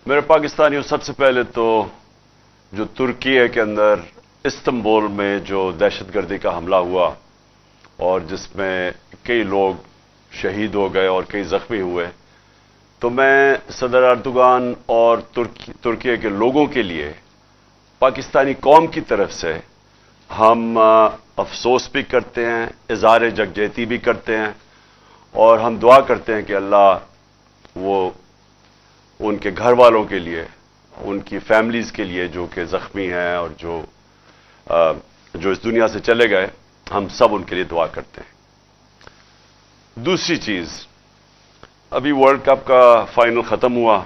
میرے پاکستانیوں، سب سے پہلے تو جو ترکی کے اندر استنبول میں جو دہشت گردی کا حملہ ہوا اور جس میں کئی لوگ شہید ہو گئے اور کئی زخمی ہوئے، تو میں صدر اردوغان اور ترکی کے لوگوں کے لیے پاکستانی قوم کی طرف سے ہم افسوس بھی کرتے ہیں، اظہار یکجہتی بھی کرتے ہیں، اور ہم دعا کرتے ہیں کہ اللہ وہ ان کے گھر والوں کے لیے، ان کی فیملیز کے لیے جو کہ زخمی ہیں اور جو اس دنیا سے چلے گئے، ہم سب ان کے لیے دعا کرتے ہیں۔ دوسری چیز، ابھی ورلڈ کپ کا فائنل ختم ہوا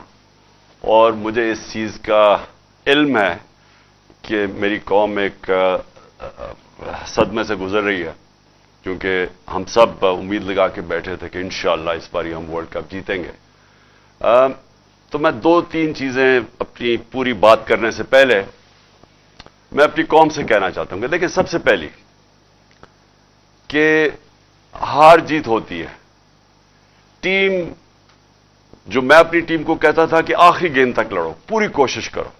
اور مجھے اس چیز کا علم ہے کہ میری قوم ایک صدمے سے گزر رہی ہے، کیونکہ ہم سب امید لگا کے بیٹھے تھے کہ انشاءاللہ اس بار ہم ورلڈ کپ جیتیں گے۔ تو میں دو تین چیزیں اپنی پوری بات کرنے سے پہلے میں اپنی قوم سے کہنا چاہتا ہوں کہ دیکھیں، سب سے پہلی کہ ہار جیت ہوتی ہے۔ ٹیم، جو میں اپنی ٹیم کو کہتا تھا کہ آخری گیند تک لڑو، پوری کوشش کرو،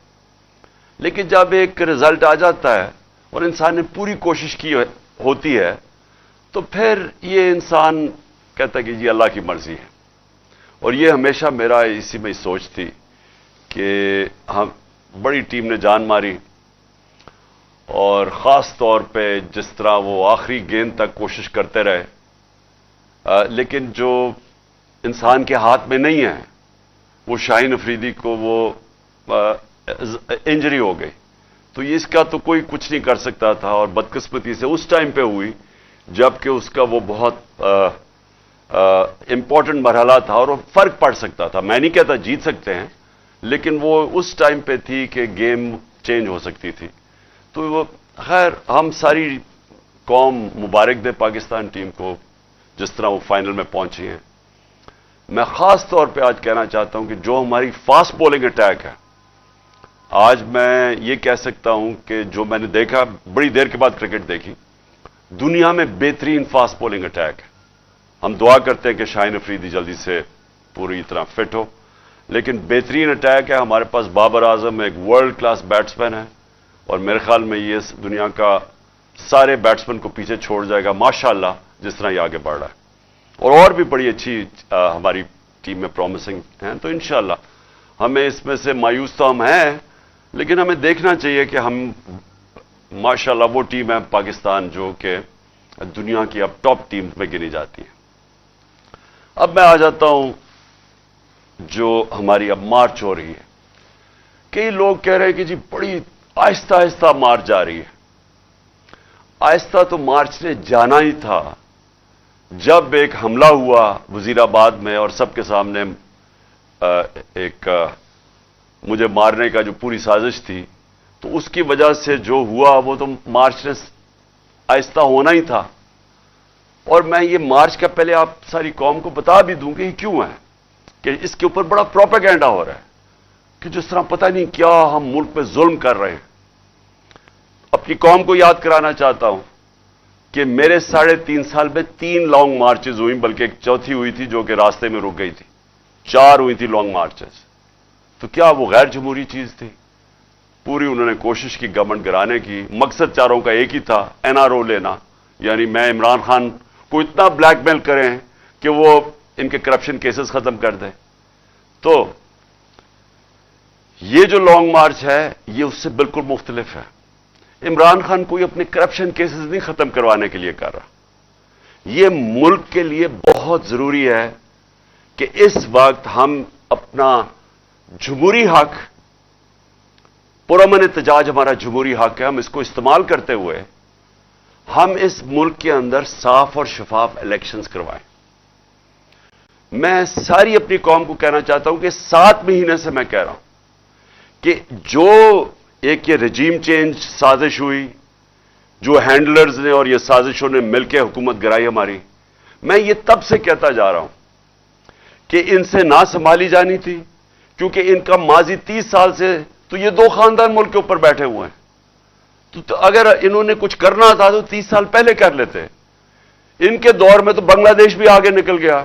لیکن جب ایک رزلٹ آ جاتا ہے اور انسان نے پوری کوشش کی ہوتی ہے تو پھر یہ انسان کہتا ہے کہ جی اللہ کی مرضی ہے۔ اور یہ ہمیشہ میرا اسی میں سوچ تھی کہ ہم بڑی ٹیم نے جان ماری، اور خاص طور پہ جس طرح وہ آخری گیند تک کوشش کرتے رہے، لیکن جو انسان کے ہاتھ میں نہیں ہے، وہ شاہین افریدی کو وہ انجری ہو گئی، تو اس کا تو کوئی کچھ نہیں کر سکتا تھا، اور بدقسمتی سے اس ٹائم پہ ہوئی جبکہ اس کا وہ بہت امپورٹنٹ مرحلہ تھا اور وہ فرق پڑ سکتا تھا۔ میں نہیں کہتا جیت سکتے ہیں، لیکن وہ اس ٹائم پہ تھی کہ گیم چینج ہو سکتی تھی۔ تو وہ خیر، ہم ساری قوم مبارک دے پاکستان ٹیم کو جس طرح وہ فائنل میں پہنچی ہیں۔ میں خاص طور پہ آج کہنا چاہتا ہوں کہ جو ہماری فاسٹ بولنگ اٹیک ہے، آج میں یہ کہہ سکتا ہوں کہ جو میں نے دیکھا، بڑی دیر کے بعد کرکٹ دیکھی، دنیا میں بہترین فاسٹ بولنگ اٹیک ہے۔ ہم دعا کرتے ہیں کہ شاہین افریدی جلدی سے پوری طرح فٹ ہو، لیکن بہترین اٹیک ہے۔ ہمارے پاس بابر اعظم ایک ورلڈ کلاس بیٹسمین ہے، اور میرے خیال میں یہ اس دنیا کا سارے بیٹسمین کو پیچھے چھوڑ جائے گا ماشاءاللہ، جس طرح یہ آگے بڑھ رہا ہے، اور بھی بڑی اچھی ہماری ٹیم میں پرومسنگ ہیں۔ تو انشاءاللہ ہمیں اس میں سے مایوس تو ہم ہیں، لیکن ہمیں دیکھنا چاہیے کہ ہم ماشاءاللہ وہ ٹیم ہے پاکستان جو کہ دنیا کی اب ٹاپ ٹیم میں گنی جاتی ہے۔ اب میں آ جاتا ہوں جو ہماری اب مارچ ہو رہی ہے۔ کئی لوگ کہہ رہے ہیں کہ جی بڑی آہستہ آہستہ مارچ جا رہی ہے۔ آہستہ تو مارچ نے جانا ہی تھا۔ جب ایک حملہ ہوا وزیر آباد میں اور سب کے سامنے ایک مجھے مارنے کا جو پوری سازش تھی، تو اس کی وجہ سے جو ہوا وہ تو مارچ نے آہستہ ہونا ہی تھا۔ اور میں یہ مارچ کا پہلے آپ ساری قوم کو بتا بھی دوں کہ یہ کیوں ہے، کہ اس کے اوپر بڑا پروپیگنڈا ہو رہا ہے کہ جس طرح پتہ نہیں کیا ہم ملک پہ ظلم کر رہے ہیں۔ اپنی قوم کو یاد کرانا چاہتا ہوں کہ میرے 3.5 سال میں 3 لانگ مارچز ہوئی، بلکہ ایک چوتھی ہوئی تھی جو کہ راستے میں رک گئی تھی۔ 4 ہوئی تھی لانگ مارچز۔ تو کیا وہ غیر جمہوری چیز تھی؟ پوری انہوں نے کوشش کی گورنمنٹ گرانے کی، مقصد چاروں کا ایک ہی تھا، NRO لینا، یعنی میں عمران خان کو اتنا بلیک میل کریں کہ وہ ان کے کرپشن کیسز ختم کر دیں۔ تو یہ جو لانگ مارچ ہے یہ اس سے بالکل مختلف ہے۔ عمران خان کوئی اپنے کرپشن کیسز نہیں ختم کروانے کے لیے کر رہا۔ یہ ملک کے لیے بہت ضروری ہے کہ اس وقت ہم اپنا جمہوری حق، پرامن احتجاج ہمارا جمہوری حق ہے، ہم اس کو استعمال کرتے ہوئے ہم اس ملک کے اندر صاف اور شفاف الیکشنز کروائیں۔ میں ساری اپنی قوم کو کہنا چاہتا ہوں کہ 7 مہینے سے میں کہہ رہا ہوں کہ جو ایک یہ رجیم چینج سازش ہوئی، جو ہینڈلرز نے اور یہ سازشوں نے مل کے حکومت گرائی ہماری، میں یہ تب سے کہتا جا رہا ہوں کہ ان سے نہ سنبھالی جانی تھی، کیونکہ ان کا ماضی 30 سال سے تو یہ 2 خاندان ملک کے اوپر بیٹھے ہوئے ہیں۔ تو اگر انہوں نے کچھ کرنا تھا تو 30 سال پہلے کر لیتے۔ ان کے دور میں تو بنگلہ دیش بھی آگے نکل گیا،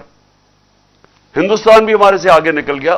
ہندوستان بھی ہمارے سے آگے نکل گیا،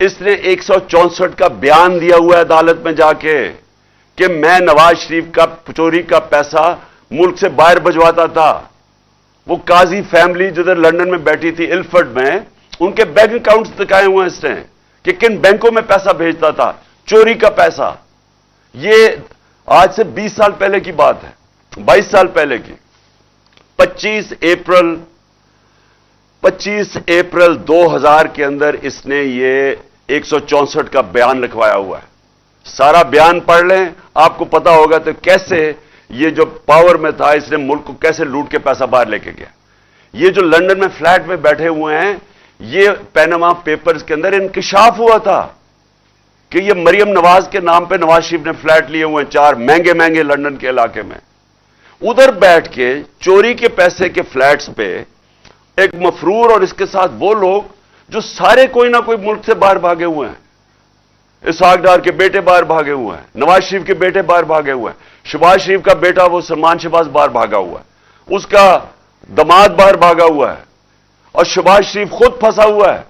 اس نے 164 کا بیان دیا ہوا ہے عدالت میں جا کے کہ میں نواز شریف کا چوری کا پیسہ ملک سے باہر بھجواتا تھا. وہ قاضی فیملی جدھر لندن میں بیٹھی تھی الفرڈ میں، ان کے بینک اکاؤنٹس دکھائے ہوئے ہیں اس نے کہ کن بینکوں میں پیسہ بھیجتا تھا، چوری کا پیسہ. یہ آج سے 20 سال پہلے کی بات ہے، 22 سال پہلے کی. 25 اپریل 2000 کے اندر اس نے یہ 164 کا بیان لکھوایا ہوا ہے. سارا بیان پڑھ لیں، آپ کو پتا ہوگا تو کیسے یہ جو پاور میں تھا اس نے ملک کو کیسے لوٹ کے پیسہ باہر لے کے گیا. یہ جو لندن میں فلیٹ میں بیٹھے ہوئے ہیں، یہ پیناما پیپرز کے اندر انکشاف ہوا تھا کہ یہ مریم نواز کے نام پہ نواز شریف نے فلیٹ لیے ہوئے ہیں 4 مہنگے مہنگے لندن کے علاقے میں. ادھر بیٹھ کے چوری کے پیسے کے فلیٹس پہ ایک مفرور اور اس کے ساتھ وہ لوگ جو سارے کوئی نہ کوئی ملک سے باہر بھاگے ہوئے ہیں. اسحاق ڈار کے بیٹے باہر بھاگے ہوئے ہیں، نواز شریف کے بیٹے باہر بھاگے ہوئے ہیں، شہباز شریف کا بیٹا وہ سلمان شہباز باہر بھاگا ہوا ہے، اس کا داماد باہر بھاگا ہوا ہے، اور شہباز شریف خود پھنسا ہوا ہے.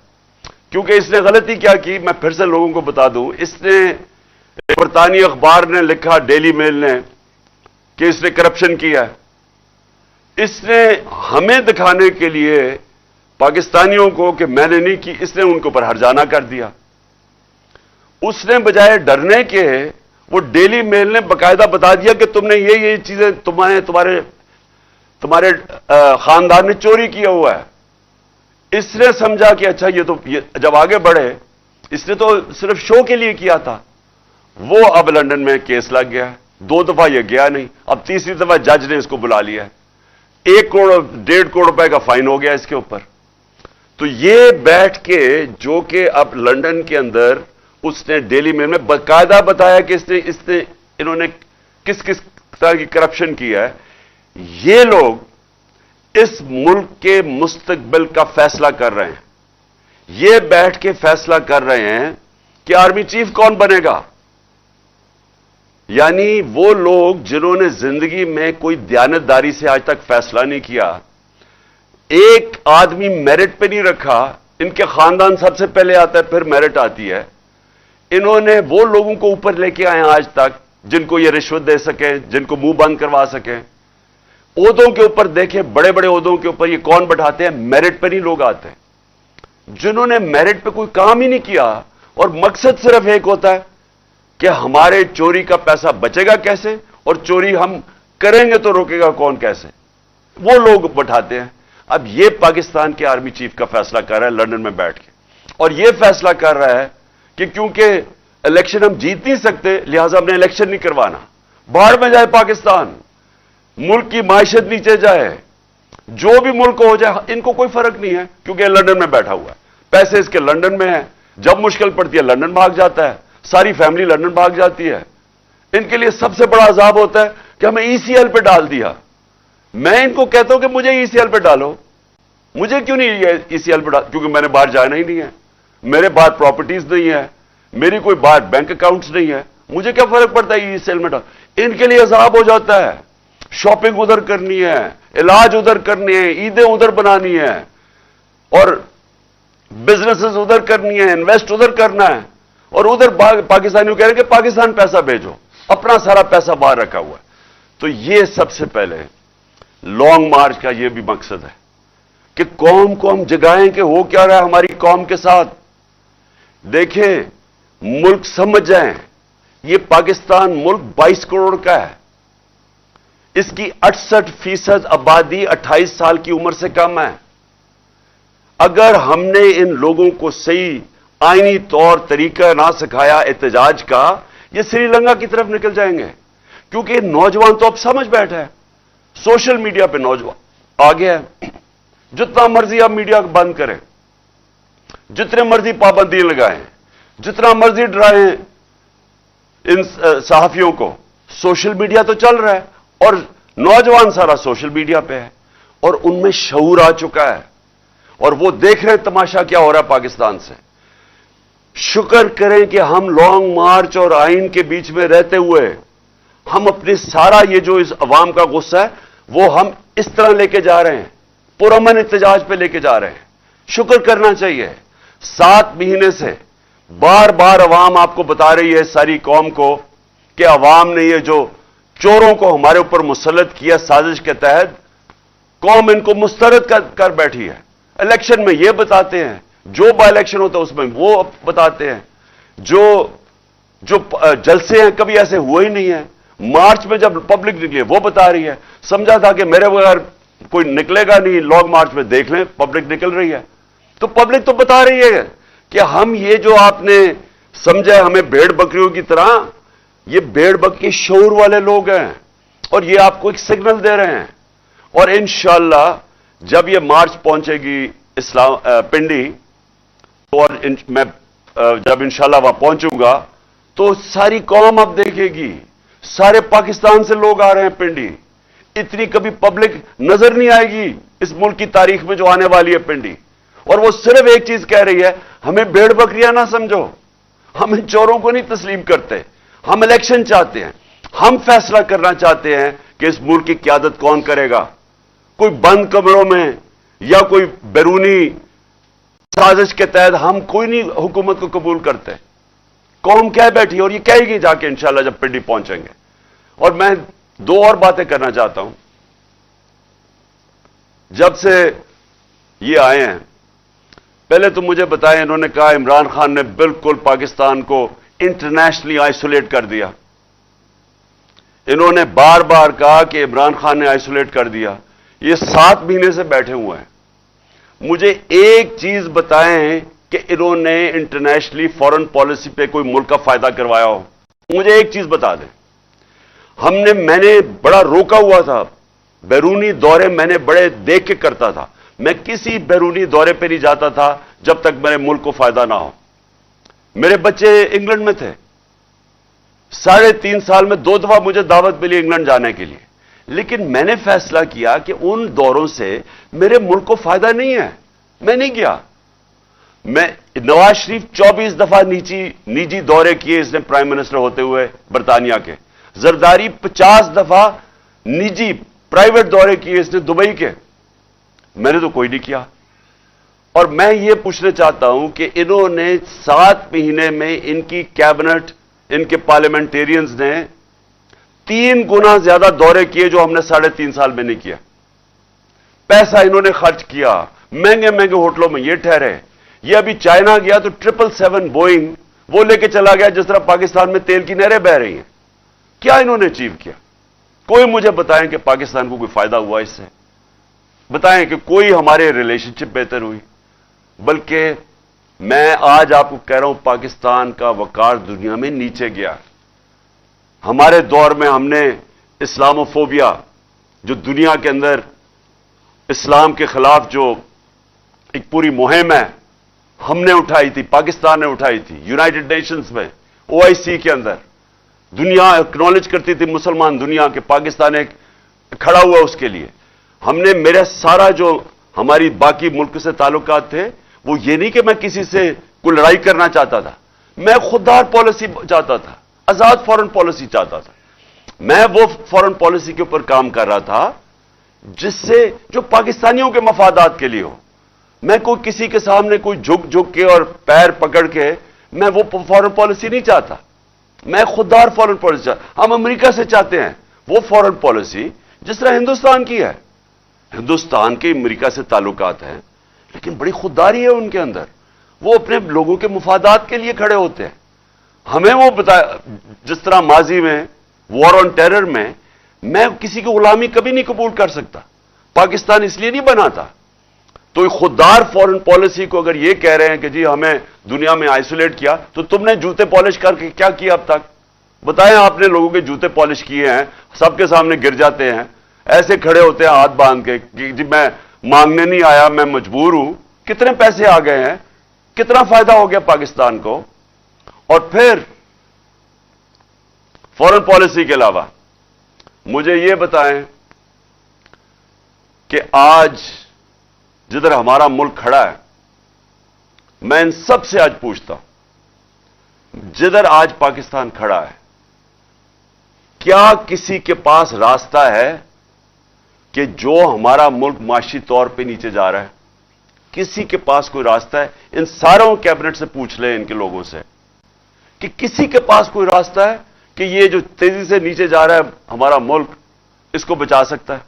کیونکہ اس نے غلطی کیا کی، میں پھر سے لوگوں کو بتا دوں. اس نے برطانوی اخبار نے لکھا، ڈیلی میل نے، کہ اس نے کرپشن کیا ہے. اس نے ہمیں دکھانے کے لیے پاکستانیوں کو کہ میں نے نہیں کی، اس نے ان کے اوپر ہرجانہ کر دیا. اس نے بجائے ڈرنے کے، وہ ڈیلی میل نے باقاعدہ بتا دیا کہ تم نے یہ چیزیں تمہارے خاندان نے چوری کیا ہوا ہے. اس نے سمجھا کہ اچھا یہ جب آگے بڑھے، اس نے تو صرف شو کے لیے کیا تھا. وہ اب لندن میں کیس لگ گیا ہے، 2 دفعہ یہ گیا نہیں، اب تیسری دفعہ جج نے اس کو بلا لیا ہے. 1 کروڑ 1.5 کروڑ روپے کا فائن ہو گیا اس کے اوپر. تو یہ بیٹھ کے جو کہ اب لندن کے اندر اس نے ڈیلی میل میں باقاعدہ بتایا کہ انہوں نے کس کس طرح کی کرپشن کیا ہے. یہ لوگ اس ملک کے مستقبل کا فیصلہ کر رہے ہیں. یہ بیٹھ کے فیصلہ کر رہے ہیں کہ آرمی چیف کون بنے گا. یعنی وہ لوگ جنہوں نے زندگی میں کوئی دیانتداری سے آج تک فیصلہ نہیں کیا، ایک آدمی میرٹ پہ نہیں رکھا، ان کے خاندان سب سے پہلے آتا ہے پھر میرٹ آتی ہے. انہوں نے وہ لوگوں کو اوپر لے کے آئے آج تک جن کو یہ رشوت دے سکیں، جن کو منہ بند کروا سکیں. عہدوں کے اوپر دیکھیں، بڑے بڑے عہدوں کے اوپر یہ کون بٹھاتے ہیں؟ میرٹ پہ نہیں لوگ آتے، جنہوں نے میرٹ پہ کوئی کام ہی نہیں کیا اور مقصد صرف ایک ہوتا ہے کہ ہمارے چوری کا پیسہ بچے گا کیسے اور چوری ہم کریں گے تو روکے گا کون کیسے، وہ لوگ بٹھاتے ہیں. اب یہ پاکستان کے آرمی چیف کا فیصلہ کر رہا ہے لندن میں بیٹھ کے، اور یہ فیصلہ کر رہا ہے کہ کیونکہ الیکشن ہم جیت نہیں سکتے لہذا ہم نے الیکشن نہیں کروانا. باہر میں جائے پاکستان، ملک کی معیشت نیچے جائے، جو بھی ملک ہو جائے، ان کو کوئی فرق نہیں ہے کیونکہ لندن میں بیٹھا ہوا ہے، پیسے اس کے لندن میں ہیں. جب مشکل پڑتی ہے لندن بھاگ جاتا ہے، ساری فیملی لندن بھاگ جاتی ہے. ان کے لیے سب سے بڑا عذاب ہوتا ہے کہ ہمیں ای سی ایل پہ ڈال دیا. میں ان کو کہتا ہوں کہ مجھے ای سی ایل پہ ڈالو. مجھے کیوں نہیں ای سی ایل پہ ڈال؟ کیونکہ میں نے باہر جانا ہی نہیں ہے، میرے باہر پراپرٹیز نہیں ہے، میری کوئی باہر بینک اکاؤنٹس نہیں ہے، مجھے کیا فرق پڑتا ہے ای سی ایل میں ڈال. ان کے لیے عذاب ہو جاتا ہے. شاپنگ ادھر کرنی ہے، علاج ادھر کرنی ہے، عیدیں ادھر بنانی ہے، اور بزنسز ادھر کرنی ہے، انویسٹ ادھر کرنا ہے، اور ادھر پاکستانیوں کہہ رہے ہیں کہ پاکستان پیسہ بھیجو، اپنا سارا پیسہ باہر رکھا ہوا ہے. تو یہ سب سے پہلے لانگ مارچ کا یہ بھی مقصد ہے کہ قوم کو ہم جگائیں کہ ہو کیا رہا ہے ہماری قوم کے ساتھ. دیکھیں، ملک سمجھ جائیں، یہ پاکستان ملک 22 کروڑ کا ہے، اس کی 68% آبادی 28 سال کی عمر سے کم ہے. اگر ہم نے ان لوگوں کو صحیح آئینی طور طریقہ نہ سکھایا احتجاج کا، یہ سری لنکا کی طرف نکل جائیں گے. کیونکہ نوجوان تو اب سمجھ بیٹھا ہے، سوشل میڈیا پہ نوجوان آ گیا ہے. جتنا مرضی آپ میڈیا بند کریں، جتنے مرضی پابندی لگائیں، جتنا مرضی ڈرائیں ان صحافیوں کو، سوشل میڈیا تو چل رہا ہے اور نوجوان سارا سوشل میڈیا پہ ہے اور ان میں شعور آ چکا ہے اور وہ دیکھ رہے ہیں تماشا کیا ہو رہا ہے پاکستان سے. شکر کریں کہ ہم لانگ مارچ اور آئین کے بیچ میں رہتے ہوئے ہم اپنے سارا یہ جو اس عوام کا غصہ ہے وہ ہم اس طرح لے کے جا رہے ہیں، پرامن احتجاج پہ لے کے جا رہے ہیں. شکر کرنا چاہیے. 7 مہینے سے بار بار عوام آپ کو بتا رہی ہے ساری قوم کو کہ عوام نے یہ جو چوروں کو ہمارے اوپر مسلط کیا سازش کے تحت، قوم ان کو مسترد کر بیٹھی ہے۔ الیکشن میں یہ بتاتے ہیں، جو با الیکشن ہوتا ہے اس میں وہ بتاتے ہیں، جو جلسے ہیں کبھی ایسے ہوئے ہی نہیں ہیں۔ مارچ میں جب پبلک نکلی وہ بتا رہی ہے، سمجھا تھا کہ میرے بغیر کوئی نکلے گا نہیں، لانگ مارچ میں دیکھ لیں پبلک نکل رہی ہے۔ تو پبلک تو بتا رہی ہے کہ ہم یہ جو آپ نے سمجھا ہمیں بھیڑ بکریوں کی طرح، یہ بھیڑ بکری شعور والے لوگ ہیں اور یہ آپ کو ایک سگنل دے رہے ہیں۔ اور انشاءاللہ جب یہ مارچ پہنچے گی پنڈی، اور میں جب انشاءاللہ وہاں پہنچوں گا تو ساری قوم اب دیکھے گی، سارے پاکستان سے لوگ آ رہے ہیں پنڈی۔ اتنی کبھی پبلک نظر نہیں آئے گی اس ملک کی تاریخ میں جو آنے والی ہے پنڈی۔ اور وہ صرف ایک چیز کہہ رہی ہے، ہمیں بھیڑ بکریاں نہ سمجھو، ہم ان چوروں کو نہیں تسلیم کرتے، ہم الیکشن چاہتے ہیں، ہم فیصلہ کرنا چاہتے ہیں کہ اس ملک کی قیادت کون کرے گا۔ کوئی بند کمروں میں یا کوئی بیرونی سازش کے تحت ہم کوئی نہیں حکومت کو قبول کرتے۔ قوم کہہ بیٹھی اور یہ کہے گی جا کے انشاءاللہ جب پنڈی پہنچیں گے۔ اور میں دو اور باتیں کرنا چاہتا ہوں۔ جب سے یہ آئے ہیں، پہلے تو مجھے بتائیں، انہوں نے کہا عمران خان نے بالکل پاکستان کو انٹرنیشنلی آئسولیٹ کر دیا۔ انہوں نے بار بار کہا کہ عمران خان نے آئسولیٹ کر دیا۔ یہ 7 مہینے سے بیٹھے ہوئے ہیں۔ مجھے ایک چیز بتائیں کہ انہوں نے انٹرنیشنلی فورن پالیسی پہ کوئی ملک کا فائدہ کروایا ہو، مجھے ایک چیز بتا دیں۔ میں نے بڑا روکا ہوا تھا، بیرونی دورے میں نے بڑے دیکھ کے کرتا تھا، میں کسی بیرونی دورے پہ نہیں جاتا تھا جب تک میرے ملک کو فائدہ نہ ہو۔ میرے بچے انگلینڈ میں تھے، 3.5 سال میں 2 دفعہ مجھے دعوت ملی انگلینڈ جانے کے لیے، لیکن میں نے فیصلہ کیا کہ ان دوروں سے میرے ملک کو فائدہ نہیں ہے، میں نہیں گیا۔ نواز شریف 24 دفعہ نجی دورے کیے اس نے پرائم منسٹر ہوتے ہوئے برطانیہ کے۔ زرداری 50 دفعہ نجی پرائیویٹ دورے کیے اس نے دبئی کے، میں نے تو کوئی نہیں کیا۔ اور میں یہ پوچھنا چاہتا ہوں کہ انہوں نے 7 مہینے میں ان کی کیبنٹ، ان کے پارلیمنٹیرینز نے 3 گنا زیادہ دورے کیے جو ہم نے 3.5 سال میں نہیں کیا۔ پیسہ انہوں نے خرچ کیا، مہنگے مہنگے ہوٹلوں میں یہ ٹھہرے۔ یہ ابھی چائنا گیا تو 777 بوئنگ وہ لے کے چلا گیا، جس طرح پاکستان میں تیل کی نہریں بہ رہی ہیں۔ کیا انہوں نے اچیو کیا؟ کوئی مجھے بتائیں کہ پاکستان کو کوئی فائدہ ہوا اس سے؟ بتائیں کہ کوئی ہمارے ریلیشن شپ بہتر ہوئی؟ بلکہ میں آج آپ کو کہہ رہا ہوں پاکستان کا وقار دنیا میں نیچے گیا۔ ہمارے دور میں ہم نے اسلاموفوبیا، جو دنیا کے اندر اسلام کے خلاف جو ایک پوری مہم ہے، ہم نے اٹھائی تھی، پاکستان نے اٹھائی تھی، یونائٹڈ نیشنز میں، OIC کے اندر دنیا اکنالج کرتی تھی، مسلمان دنیا کے، پاکستان ایک کھڑا ہوا اس کے لیے۔ ہم نے، میرا سارا جو ہماری باقی ملک سے تعلقات تھے، وہ یہ نہیں کہ میں کسی سے کوئی لڑائی کرنا چاہتا تھا، میں خوددار پالیسی چاہتا تھا، آزاد فورن پالیسی چاہتا تھا۔ میں وہ فورن پالیسی کے اوپر کام کر رہا تھا جس سے جو پاکستانیوں کے مفادات کے لیے ہو۔ میں کوئی کسی کے سامنے کوئی جھک کے اور پیر پکڑ کے میں وہ فورن پالیسی نہیں چاہتا، میں خوددار فورن پالیسی چاہتا۔ ہم امریکہ سے چاہتے ہیں وہ فورن پالیسی جس طرح ہندوستان کی ہے۔ ہندوستان کے امریکہ سے تعلقات ہیں، لیکن بڑی خودداری ہے ان کے اندر، وہ اپنے لوگوں کے مفادات کے لیے کھڑے ہوتے ہیں۔ ہمیں وہ جس طرح ماضی میں وار آن ٹیرر میں میں کسی کی غلامی کبھی نہیں قبول کر سکتا، پاکستان اس لیے نہیں بنا تھا۔ تو خوددار فورن پالیسی کو اگر یہ کہہ رہے ہیں کہ جی ہمیں دنیا میں آئسولیٹ کیا، تو تم نے جوتے پالش کر کے کیا کیا اب تک؟ بتائیں، آپ نے لوگوں کے جوتے پالش کیے ہیں، سب کے سامنے گر جاتے ہیں، ایسے کھڑے ہوتے ہیں ہاتھ باندھ کے کہ جی میں مانگنے نہیں آیا، میں مجبور ہوں۔ کتنے پیسے آ گئے ہیں، کتنا فائدہ ہو گیا پاکستان کو۔ اور پھر فورن پالیسی کے علاوہ مجھے یہ بتائیں کہ آج جدھر ہمارا ملک کھڑا ہے، میں ان سب سے آج پوچھتا ہوں، جدھر آج پاکستان کھڑا ہے، کیا کسی کے پاس راستہ ہے کہ جو ہمارا ملک معاشی طور پہ نیچے جا رہا ہے؟ کسی کے پاس کوئی راستہ ہے؟ ان ساروں کیبنٹ سے پوچھ لیں ان کے لوگوں سے کہ کسی کے پاس کوئی راستہ ہے کہ یہ جو تیزی سے نیچے جا رہا ہے ہمارا ملک، اس کو بچا سکتا ہے؟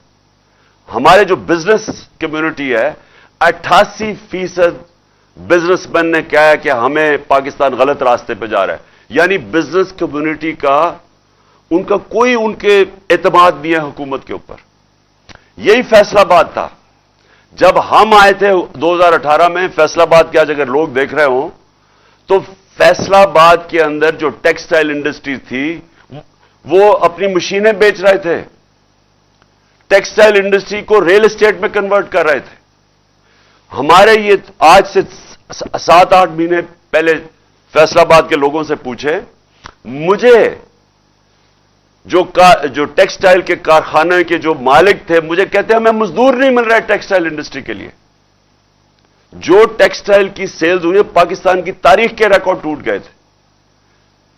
ہمارے جو بزنس کمیونٹی ہے، 88% بزنس مین نے کہا ہے کہ ہمیں پاکستان غلط راستے پہ جا رہا ہے. یعنی بزنس کمیونٹی کا ان کا کوئی ان کے اعتماد نہیں ہے حکومت کے اوپر. یہی فیصل آباد تھا جب ہم آئے تھے 2018 میں. فیصل آباد کے آج اگر لوگ دیکھ رہے ہوں تو فیصل آباد کے اندر جو ٹیکسٹائل انڈسٹری تھی وہ اپنی مشینیں بیچ رہے تھے، ٹیکسٹائل انڈسٹری کو ریل اسٹیٹ میں کنورٹ کر رہے تھے. ہمارے یہ آج سے 7-8 مہینے پہلے فیصل آباد کے لوگوں سے پوچھے، مجھے جو ٹیکسٹائل کے کارخانے کے جو مالک تھے مجھے کہتے ہیں ہمیں مزدور نہیں مل رہا ہے ٹیکسٹائل انڈسٹری کے لیے. جو ٹیکسٹائل کی سیلز ہوئی پاکستان کی تاریخ کے ریکارڈ ٹوٹ گئے تھے.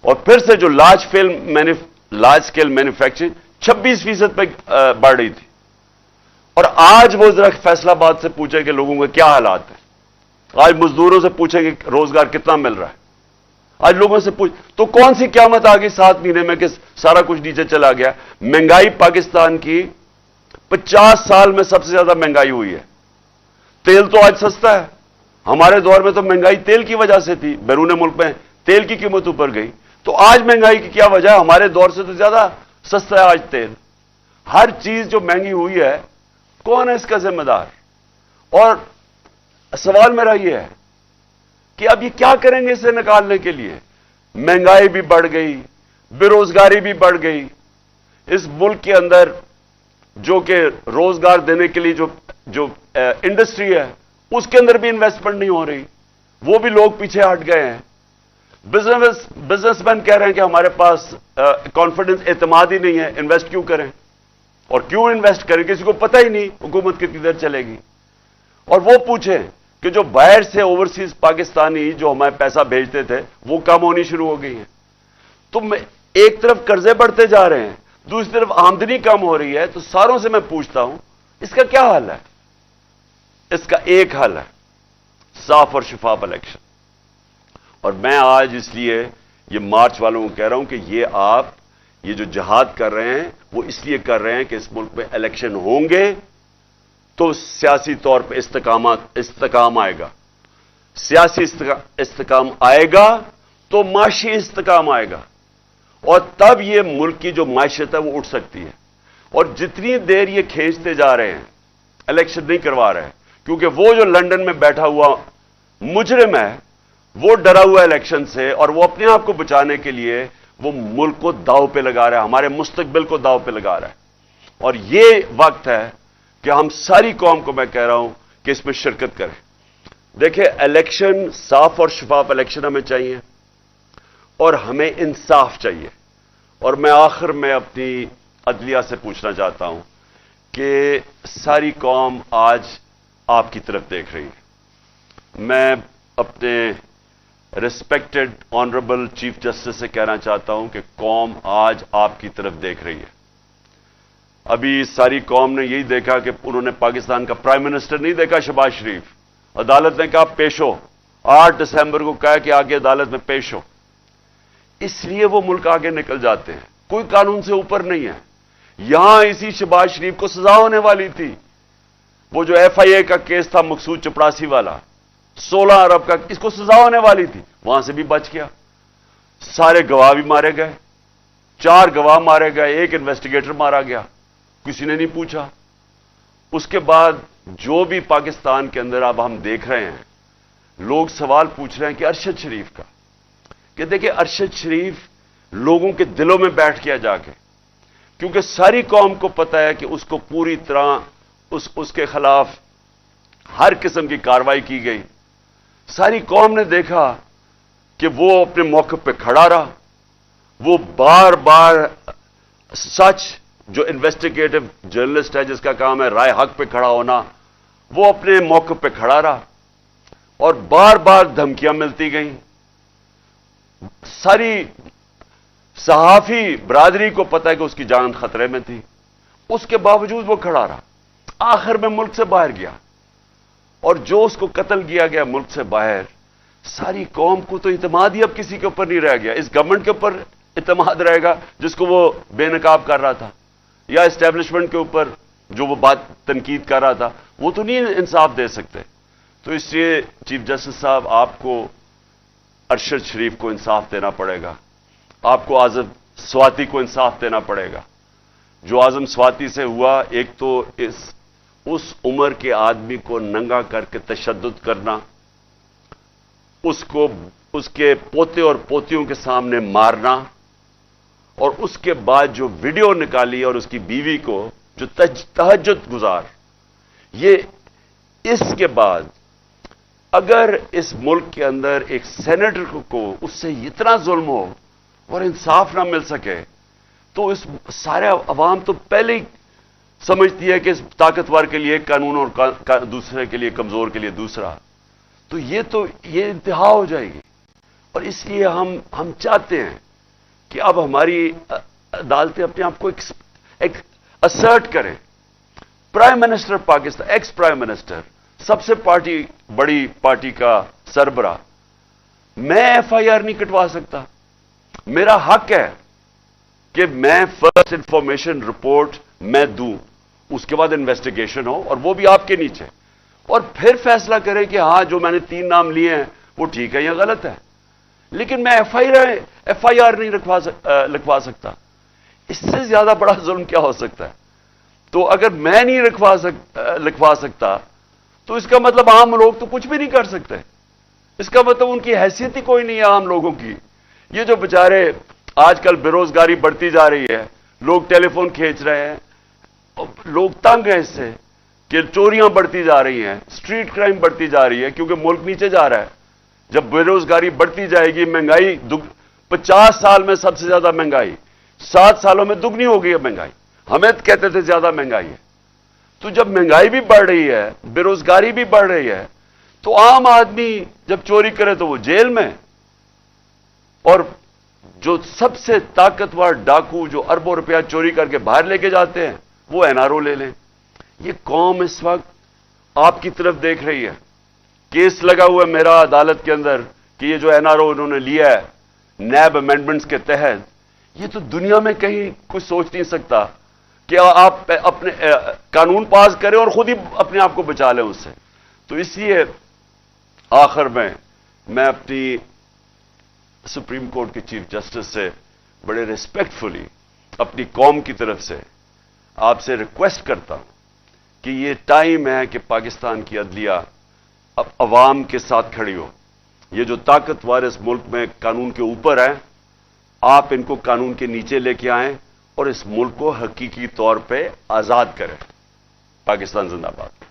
اور پھر سے جو لارج اسکیل مینوفیکچرنگ 26% پہ بڑھ رہی تھی. اور آج وہ ذرا فیصل آباد سے پوچھے کہ لوگوں کے کیا حالات ہیں. آج مزدوروں سے پوچھیں کہ روزگار کتنا مل رہا ہے. آج لوگوں سے پوچھ تو کون سی قیامت آ گئی 7 مہینے میں کہ سارا کچھ نیچے چلا گیا. مہنگائی پاکستان کی 50 سال میں سب سے زیادہ مہنگائی ہوئی ہے. تیل تو آج سستا ہے. ہمارے دور میں تو مہنگائی تیل کی وجہ سے تھی، بیرون ملک میں تیل کی قیمت اوپر گئی. تو آج مہنگائی کی کیا وجہ ہے؟ ہمارے دور سے تو زیادہ سستا ہے آج تیل. ہر چیز جو مہنگی ہوئی ہے کون ہے اس کا ذمہ دار؟ اور سوال میرا یہ ہے کہ اب یہ کیا کریں گے اسے نکالنے کے لیے؟ مہنگائی بھی بڑھ گئی، بے روزگاری بھی بڑھ گئی. اس ملک کے اندر جو کہ روزگار دینے کے لیے جو انڈسٹری ہے اس کے اندر بھی انویسٹمنٹ نہیں ہو رہی، وہ بھی لوگ پیچھے ہٹ گئے ہیں. بزنس مین کہہ رہے ہیں کہ ہمارے پاس کانفیڈنس، اعتماد ہی نہیں ہے، انویسٹ کیوں کریں؟ اور کیوں انویسٹ کریں؟ کسی کو پتہ ہی نہیں حکومت کتنی دیر چلے گی. اور وہ پوچھیں کہ جو باہر سے اوورسیز پاکستانی جو ہمارے پیسہ بھیجتے تھے وہ کم ہونی شروع ہو گئی ہیں. تو ایک طرف قرضے بڑھتے جا رہے ہیں، دوسری طرف آمدنی کم ہو رہی ہے. تو ساروں سے میں پوچھتا ہوں اس کا کیا حل ہے؟ اس کا ایک حل ہے، صاف اور شفاف الیکشن. اور میں آج اس لیے یہ مارچ والوں کو کہہ رہا ہوں کہ یہ جو جہاد کر رہے ہیں وہ اس لیے کر رہے ہیں کہ اس ملک میں الیکشن ہوں گے تو سیاسی طور پہ استحکام آئے گا. سیاسی استحکام آئے گا تو معاشی استحکام آئے گا. اور تب یہ ملک کی جو معیشت ہے وہ اٹھ سکتی ہے. اور جتنی دیر یہ کھینچتے جا رہے ہیں، الیکشن نہیں کروا رہے ہیں، کیونکہ وہ جو لندن میں بیٹھا ہوا مجرم ہے وہ ڈرا ہوا الیکشن سے، اور وہ اپنے آپ کو بچانے کے لیے وہ ملک کو داؤ پہ لگا رہا ہے، ہمارے مستقبل کو داؤ پہ لگا رہا ہے. اور یہ وقت ہے کہ ہم ساری قوم کو میں کہہ رہا ہوں کہ اس میں شرکت کریں. دیکھیں، الیکشن صاف اور شفاف الیکشن ہمیں چاہیے اور ہمیں انصاف چاہیے. اور میں آخر میں اپنی عدلیہ سے پوچھنا چاہتا ہوں کہ ساری قوم آج آپ کی طرف دیکھ رہی ہے. میں اپنے ریسپیکٹڈ آنریبل چیف جسٹس سے کہنا چاہتا ہوں کہ قوم آج آپ کی طرف دیکھ رہی ہے. ابھی ساری قوم نے یہی دیکھا کہ انہوں نے پاکستان کا پرائم منسٹر نہیں دیکھا شہباز شریف. عدالت نے کہا پیش ہو، 8 دسمبر کو کہا کہ آگے عدالت میں پیش ہو. اس لیے وہ ملک آگے نکل جاتے ہیں. کوئی قانون سے اوپر نہیں ہے. یہاں اسی شہباز شریف کو سزا ہونے والی تھی. وہ جو FIA کا کیس تھا مقصود چپڑاسی والا 16 ارب کا، اس کو سزا ہونے والی تھی، وہاں سے بھی بچ گیا. سارے گواہ بھی مارے گئے، 4 گواہ مارے گئے، 1 انویسٹیگیٹر مارا گیا، کسی نے نہیں پوچھا. اس کے بعد جو بھی پاکستان کے اندر اب ہم دیکھ رہے ہیں، لوگ سوال پوچھ رہے ہیں کہ ارشد شریف کا، کہ دیکھیں ارشد شریف لوگوں کے دلوں میں بیٹھ گیا جا کے، کیونکہ ساری قوم کو پتہ ہے کہ اس کو پوری طرح اس کے خلاف ہر قسم کی کارروائی کی گئی. ساری قوم نے دیکھا کہ وہ اپنے موقف پہ کھڑا رہا. وہ بار بار سچ، جو انویسٹیگیٹو جرنلسٹ ہے جس کا کام ہے رائے حق پہ کھڑا ہونا، وہ اپنے موقف پہ کھڑا رہا. اور بار بار دھمکیاں ملتی گئیں. ساری صحافی برادری کو پتہ ہے کہ اس کی جان خطرے میں تھی، اس کے باوجود وہ کھڑا رہا. آخر میں ملک سے باہر گیا. اور جو اس کو قتل کیا گیا ملک سے باہر، ساری قوم کو تو اعتماد ہی اب کسی کے اوپر نہیں رہ گیا. اس گورنمنٹ کے اوپر اعتماد رہے گا جس کو وہ بے نقاب کر رہا تھا، یا اسٹیبلشمنٹ کے اوپر جو وہ بات تنقید کر رہا تھا، وہ تو نہیں انصاف دے سکتے. تو اس لیے چیف جسٹس صاحب، آپ کو ارشد شریف کو انصاف دینا پڑے گا، آپ کو اعظم سواتی کو انصاف دینا پڑے گا. جو اعظم سواتی سے ہوا، ایک تو اس عمر کے آدمی کو ننگا کر کے تشدد کرنا، اس کو اس کے پوتے اور پوتیوں کے سامنے مارنا، اور اس کے بعد جو ویڈیو نکالی اور اس کی بیوی کو جو تہجد گزار، یہ اس کے بعد اگر اس ملک کے اندر ایک سینیٹر کو اس سے اتنا ظلم ہو اور انصاف نہ مل سکے، تو اس سارے عوام تو پہلے ہی سمجھتی ہے کہ اس طاقتور کے لیے ایک قانون اور دوسرے کے لیے کمزور کے لیے دوسرا. تو یہ انتہا ہو جائے گی. اور اس لیے ہم چاہتے ہیں کہ اب ہماری عدالتیں اپنے آپ کو ایک اسرٹ کریں. Prime minister Pakistan, ex prime minister, سب سے بڑی پارٹی کا سربراہ، میں ایف آئی آر نہیں کٹوا سکتا. میرا حق ہے کہ میں فرسٹ انفارمیشن رپورٹ میں دوں، اس کے بعد انویسٹیگیشن ہو، اور وہ بھی آپ کے نیچے، اور پھر فیصلہ کریں کہ ہاں جو میں نے 3 نام لیے ہیں وہ ٹھیک ہے یا غلط ہے. لیکن میں ایف آئی آر نہیں لکھوا سکتا. اس سے زیادہ بڑا ظلم کیا ہو سکتا ہے؟ تو اگر میں نہیں لکھوا سکتا تو اس کا مطلب عام لوگ تو کچھ بھی نہیں کر سکتے. اس کا مطلب ان کی حیثیت ہی کوئی نہیں ہے عام لوگوں کی. یہ جو بیچارے آج کل بے روزگاری بڑھتی جا رہی ہے، لوگ ٹیلی فون کھینچ رہے ہیں، لوگ تنگ ہیں اس سے کہ چوریاں بڑھتی جا رہی ہیں، اسٹریٹ کرائم بڑھتی جا رہی ہے کیونکہ ملک نیچے جا رہا ہے. جب بے روزگاری بڑھتی جائے گی، مہنگائی 50 سال میں سب سے زیادہ مہنگائی، 7 سالوں میں دگنی ہو گئی ہے مہنگائی. ہمیں کہتے تھے زیادہ مہنگائی ہے. تو جب مہنگائی بھی بڑھ رہی ہے، بے روزگاری بھی بڑھ رہی ہے، تو عام آدمی جب چوری کرے تو وہ جیل میں، اور جو سب سے طاقتور ڈاکو جو اربوں روپیہ چوری کر کے باہر لے کے جاتے ہیں وہ این آر او لے لیں. یہ قوم اس وقت آپ کی طرف دیکھ رہی ہے. کیس لگا ہوا ہے میرا عدالت کے اندر کہ یہ جو این آر او انہوں نے لیا ہے نیب امینڈمنٹس کے تحت، یہ تو دنیا میں کہیں کچھ سوچ نہیں سکتا کہ آپ اپنے قانون پاس کریں اور خود ہی اپنے آپ کو بچا لیں اس سے. تو اس لیے آخر میں اپنی سپریم کورٹ کے چیف جسٹس سے بڑے ریسپیکٹفلی اپنی قوم کی طرف سے آپ سے ریکویسٹ کرتا ہوں کہ یہ ٹائم ہے کہ پاکستان کی عدلیہ اب عوام کے ساتھ کھڑی ہو. یہ جو طاقتور اس ملک میں قانون کے اوپر ہیں، آپ ان کو قانون کے نیچے لے کے آئیں اور اس ملک کو حقیقی طور پہ آزاد کریں. پاکستان زندہ باد.